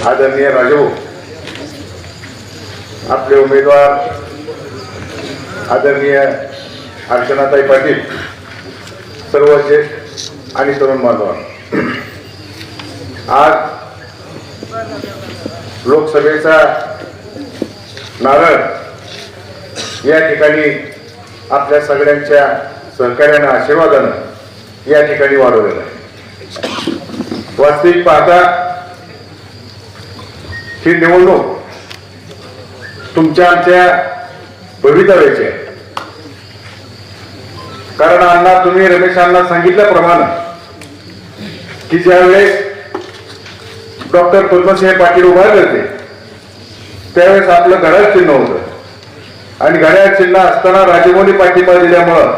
आदरणीय राजू, आपले उमेदवार आदरणीय अर्चनाताई पाटील, सर्व ज्येष्ठ आणि तरुण बांधवांनो, आज लोकसभेचा नारळ या ठिकाणी आपल्या सगळ्यांच्या सहकार्यानं, आशीर्वादानं या ठिकाणी वाढवलेला आहे. वास्तविक पाहता ही निवडणूक तुमच्या आमच्या भवितव्याची आहे. कारण अण्णा, तुम्ही रमेशांना सांगितल्याप्रमाणे की ज्यावेळेस डॉक्टर पद्मसिंह पाटील उभारले होते त्यावेळेस आपलं घड्याळ चिन्ह होतं आणि घड्याळ चिन्ह असताना राजमौली पाठिंबा दिल्यामुळं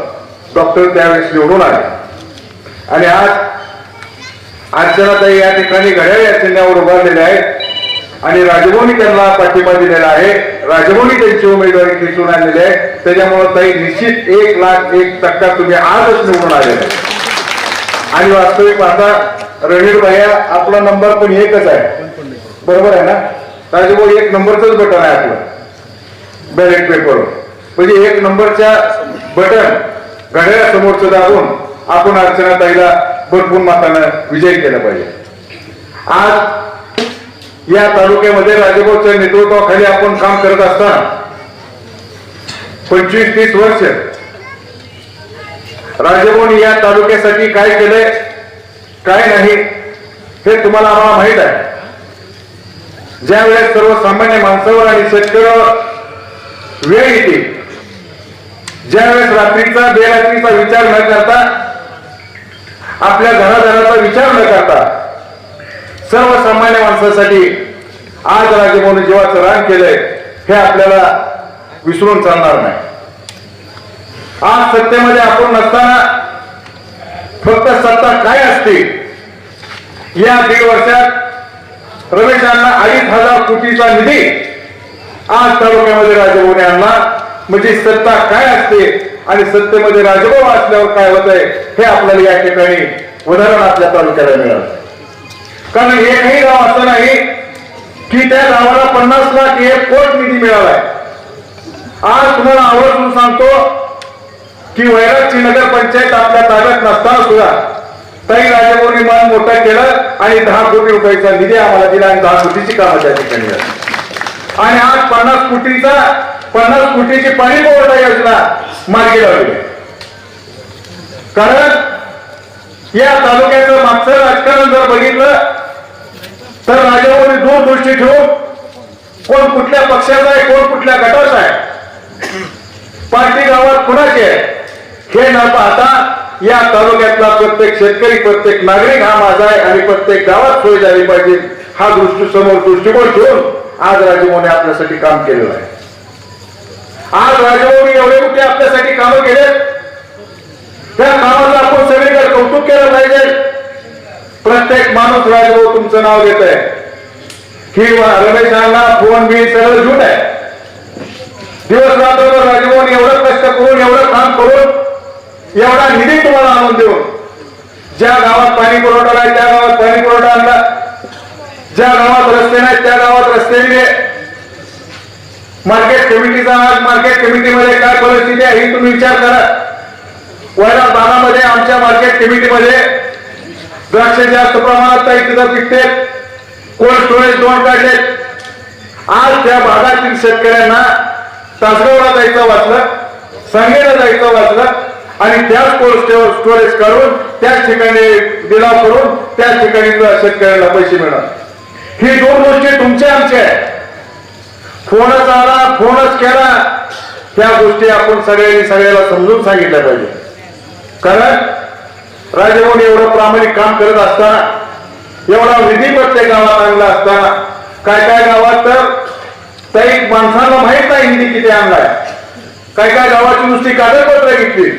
डॉक्टर त्यावेळेस निवडून आले. आणि आज अर्चनाताई या ठिकाणी घड्याळ या चिन्हावर उभारलेले आहेत आणि राजमौली त्यांना पाठिंबा दिलेला आहे. राजमौली त्यांची उमेदवारी खेचून आणलेली आहे. त्याच्यामुळे ताई निश्चित 1,01% तुम्ही आजच निवडून आलेले आहे. आणि वास्तविक पाहता रणवीर भैया, आपला नंबर पण एकच आहे, बरोबर आहे ना? राजमौली 1 नंबरच बटन आहे आपलं बॅलेट पेपर, म्हणजे 1 नंबरच्या बटन घड्याळा समोरचं दाबून आपण अर्चनाताईला भरपूर मतानं विजयी केला पाहिजे. आज या तालुक्यामध्ये राजभाऊच्या नेतृत्वाखाली आपण काम करत असताना 25-30 वर्ष राजभाऊनी या तालुक्यासाठी काय केलंय, काय नाही, हे तुम्हाला आम्हाला माहित आहे. ज्या वेळेस सर्वसामान्य माणसावर आणि शेतकऱ्यावर वेळ येते, ज्या वेळेस रात्रीचा बेरात्रीचा विचार न करता, आपल्या घरादाराचा विचार न करता सर्वसामान्य माणसासाठी आज राजभाऊने जीवाचं रान केलंय, हे आपल्याला विसरून चालणार नाही. आज सत्तेमध्ये आपण नसताना फक्त सत्ता काय असते, या 1.5 वर्षात रमेशांना 2,500 कोटीचा निधी आज तालुक्यामध्ये राजभाऊने आणला. म्हणजे सत्ता काय असते आणि सत्तेमध्ये राजभाऊ असल्यावर काय होत आहे, हे आपल्याला या ठिकाणी उदाहरण आपल्या तालुक्याला मिळालं. कारण एकही गाव असं नाही की त्या गावाला 50 लाख 1 कोटी निधी मिळालाय. आज तुम्हाला आवर्जून सांगतो की वैरागची नगरपंचायत आपल्या ताब्यात नसताना सुद्धा ताई राजभाऊनी मान मोठा केलं आणि 10 कोटी रुपयाचा निधी आम्हाला दिला आणि 10 कोटीची कामं त्या ठिकाणी झाली. आणि आज 50 कोटीची पाणी पुरवठा योजना मार्गी लावली. कारण या तालुक्याचं मागचं राजकारण जर बघितलं तर राजभाऊनी दूरदृष्टी ठेवून कोण कुठल्या पक्षाचा आहे, कोण कुठल्या गटाचा आहे, पार्टी गावात कुणाची आहे हे न पाहता या तालुक्यातला प्रत्येक शेतकरी, प्रत्येक नागरिक हा माझा आहे आणि प्रत्येक गावात सोय झाली पाहिजे हा दृष्टिकोन ठेवून आज राजभाऊने आपल्यासाठी काम केलेलं आहे. आज राजभाऊने एवढे मोठे आपल्यासाठी कामं केले, त्या कामाचं आपण सगळीकडे कौतुक केलं पाहिजे. प्रत्येक माणूस राजभाऊ तुमचं नाव घेत आहे की रमेशांना फोन बी सगळं झूट आहे. दिवस रात्रभर राजभाऊने एवढं कष्ट करून, एवढं काम करून, एवढा निधी तुम्हाला आणून देऊन, ज्या गावात पाणी पुरवठा नाही त्या गावात पाणी पुरवठा आणला, ज्या गावात रस्ते नाहीत त्या गावात रस्ते दिले. मार्केट कमिटीचा आज मार्केट कमिटीमध्ये काय परिस्थिती आहे ही तुम्ही विचार करा. वैराग भागामध्ये आमच्या मार्केट कमिटीमध्ये द्राक्ष जास्त प्रमाणात तिथं पिकते, कोल्ड स्टोरेज 2 काढले. आज त्या भागातील शेतकऱ्यांना तासगावला जायचं वाचलं, सांगलीला जायचं वाचलं आणि त्याच कोल्ड स्टोरेज काढून त्याच ठिकाणी लिलाव करून त्याच ठिकाणी शेतकऱ्यांना पैसे मिळणार. ही 2 गोष्टी तुमच्या आमच्या आहेत. फोनच आला, फोनच केला, त्या गोष्टी आपण सगळ्याला समजून सांगितल्या पाहिजे. कारण राजभाऊने एवढं प्रामाणिक काम करत असताना, एवढा निधी प्रत्येक गावात आणला असताना, काय गावात तर काही माणसांना माहित नाही निधी किती आणलाय. काय गावाची नुसती कागदपत्र घेतली,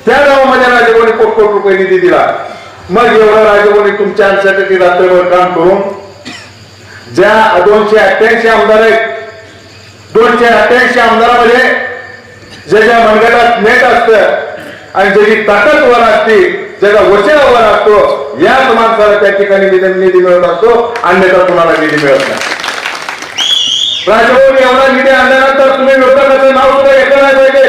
त्या गावामध्ये राजभाऊने कोटी रुपये निधी दिला. मग एवढं राजभाऊने तुमच्या आमच्यासाठी रात्रभर काम करून ज्या 288 आमदार आहेत, 288 आमदारामध्ये ज्याच्या मनगटात नेट असतं आणि ज्याची ताकद वर असते, ज्याचा वचन वर असतो, याच माणसाला त्या ठिकाणी निधी मिळत असतो, अन्यथा कुणाला निधी मिळत नाही. राजभाऊ एवढा निधी आणल्यानंतर तुम्ही विरोधकाचं नाव सुद्धा घेतलं नाही पाहिजे.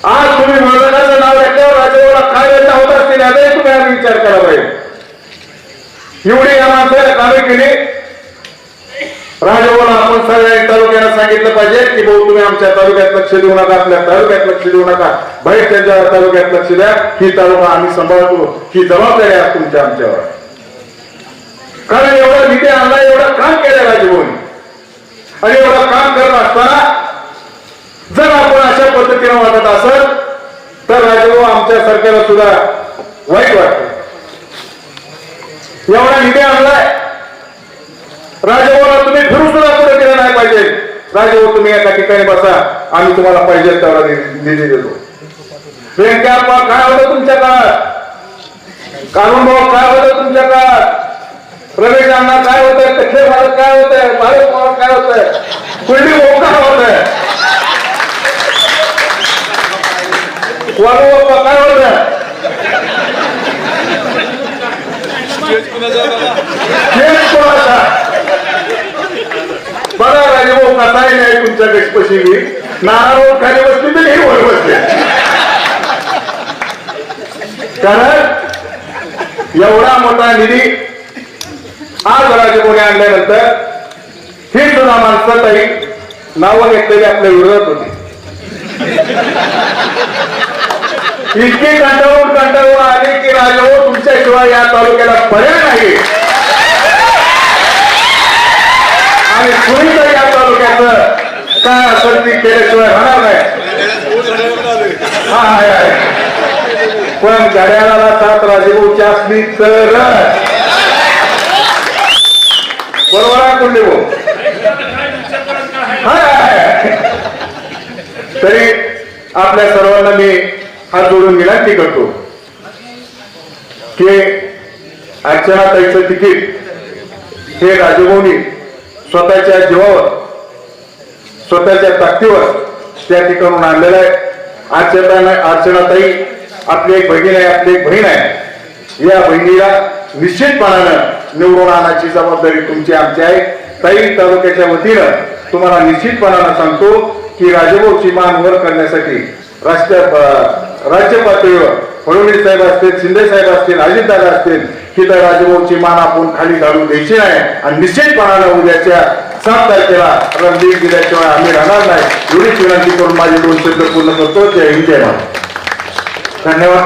आज तुम्ही विरोधकाचं नाव घेतल्यावर राजभाऊला काय वेळा होत असतील याचाही तुम्ही आम्ही विचार केला पाहिजे. एवढी या माणसाला कामे केली. राजभाऊला आपण सगळ्या तालुक्याला सांगितलं पाहिजे की भाऊ तुम्ही आमच्या तालुक्यात लक्ष देऊ नका, आपल्या तालुक्यात लक्ष देऊ नका, बाहेर त्यांच्या तालुक्यात लक्ष द्या. ही तालुका आम्ही सांभाळतो, ही जबाबदारी आहे तुमच्या आमच्यावर. कारण एवढा निधी आणला, एवढं काम केलं राजभाऊने, आणि एवढं काम करत असताना जर आपण अशा पद्धतीने वाटत असेल तर राजभाऊ आमच्या सरकारला सुद्धा वाईट वाटतं. एवढा निधी आणलाय, राजभाऊला तुम्ही फिरू सुद्धा पुढे केलं नाही पाहिजे. राजभाऊ तुम्ही एका ठिकाणी बसा, आम्ही तुम्हाला पाहिजे तेवढा निधी देतो. बँका काय होतं तुमच्या काळात, कानून भाऊ काय होतं तुमच्या काळात, रमेश अण्णा काय होतं, तखे भारत काय होतंय, भारत पवार काय होतंय, कुलडी भाऊ काय होतंय, वालू बाप्पा काय होतं, बघा राजभाऊ कसाही नाही तुमच्या कशी नारायण खाली बसली तर हे वर बसले. कारण एवढा मोठा निधी आज राजभाऊने आणल्यानंतर ही सुद्धा माणसं काही नावं घेतलेली आपल्या विरोधात होती. इतकी कंटाळून आली की राजभाऊ तुमच्याशिवाय या तालुक्याला पर्याय नाही, आणि कुणीतरी या तालुक्याचं काय असेल ती केल्याशिवाय राहणार नाही. हा आहे, पण घड्याळाला साथ राजभाऊची असली तर बरोबर आहे कुंडे भाऊ. तरी आपल्या सर्वांना मी हात जोडून विनंती करतो की अर्चनाताईचं तिकीट हे राजभाऊनी स्वतःच्या जीवावर, स्वतःच्या ताकदीवर त्या ठिकाणून आणलेलं आहे. अर्चनाताई आपली एक बहीण आहे, आपली एक बहीण आहे. या बहिणीला निश्चितपणानं निवडून आणायची जबाबदारी तुमची आमची आहे. ताई तालुक्याच्या वतीनं तुम्हाला निश्चितपणानं सांगतो की राजभाऊची मान वर करण्यासाठी राज्य पातळीवर फडणवीस साहेब असतील, शिंदे साहेब असतील, अजितदादा असतील, ही तर राजभाऊची मान आपण खाली घालून द्यायची नाही. आणि निश्चितपणानं उद्याच्या 7 तारखेला रणदीप दिल्याशिवाय आम्ही राहणार नाही. एवढीच विनंती करून माझे 2 शब्द पूर्ण करतो. जय हिंद, जय महाराष्ट्र. धन्यवाद.